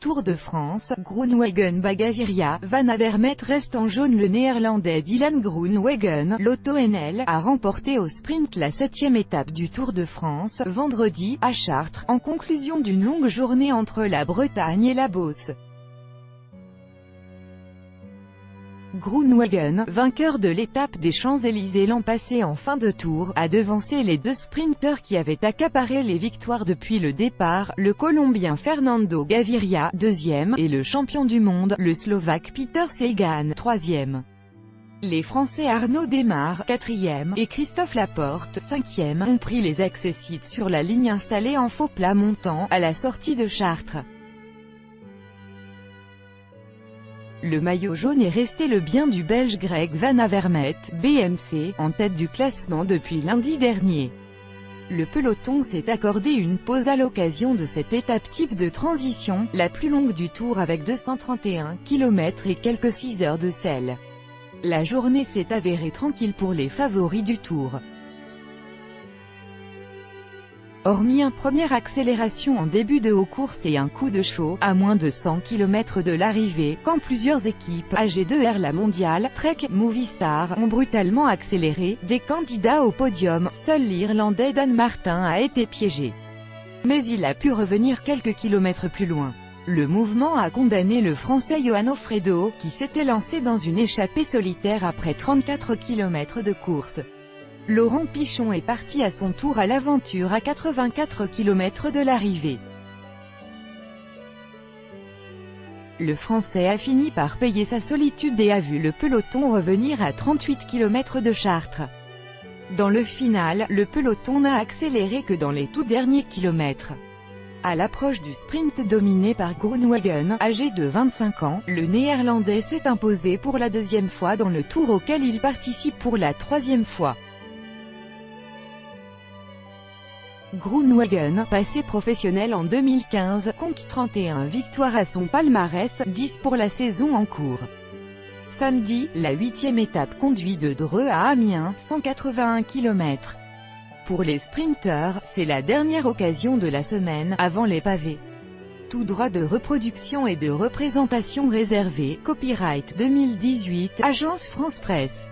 Tour de France, Groenewegen-Bagaviria, Van Avermaet reste en jaune. Le néerlandais Dylan Groenewegen, l'Auto-NL, a remporté au sprint la 7e étape du Tour de France, vendredi, à Chartres, en conclusion d'une longue journée entre la Bretagne et la Beauce. Groenewegen, vainqueur de l'étape des Champs-Élysées l'an passé en fin de tour, a devancé les deux sprinteurs qui avaient accaparé les victoires depuis le départ, le Colombien Fernando Gaviria, 2e, et le champion du monde, le Slovaque Peter Sagan, 3e. Les Français Arnaud Démare, 4e, et Christophe Laporte, 5e, ont pris les accessites sur la ligne installée en faux plat montant, à la sortie de Chartres. Le maillot jaune est resté le bien du Belge Greg Van Avermaet, BMC, en tête du classement depuis lundi dernier. Le peloton s'est accordé une pause à l'occasion de cette étape type de transition, la plus longue du Tour avec 231 km et quelques 6 heures de selle. La journée s'est avérée tranquille pour les favoris du Tour. Hormis une première accélération en début de haut-course et un coup de chaud, à moins de 100 km de l'arrivée, quand plusieurs équipes, AG2R La Mondiale, Trek, Movistar, ont brutalement accéléré, des candidats au podium, seul l'Irlandais Dan Martin a été piégé. Mais il a pu revenir quelques kilomètres plus loin. Le mouvement a condamné le Français Johan Offredo, qui s'était lancé dans une échappée solitaire après 34 km de course. Laurent Pichon est parti à son tour à l'aventure à 84 km de l'arrivée. Le Français a fini par payer sa solitude et a vu le peloton revenir à 38 km de Chartres. Dans le final, le peloton n'a accéléré que dans les tout derniers kilomètres. À l'approche du sprint dominé par Groenewegen, âgé de 25 ans, le Néerlandais s'est imposé pour la deuxième fois dans le Tour auquel il participe pour la troisième fois. Groenewegen, passé professionnel en 2015, compte 31 victoires à son palmarès, 10 pour la saison en cours. Samedi, la 8e étape conduit de Dreux à Amiens, 181 km. Pour les sprinteurs, c'est la dernière occasion de la semaine, avant les pavés. Tout droit de reproduction et de représentation réservé, copyright 2018, Agence France Presse.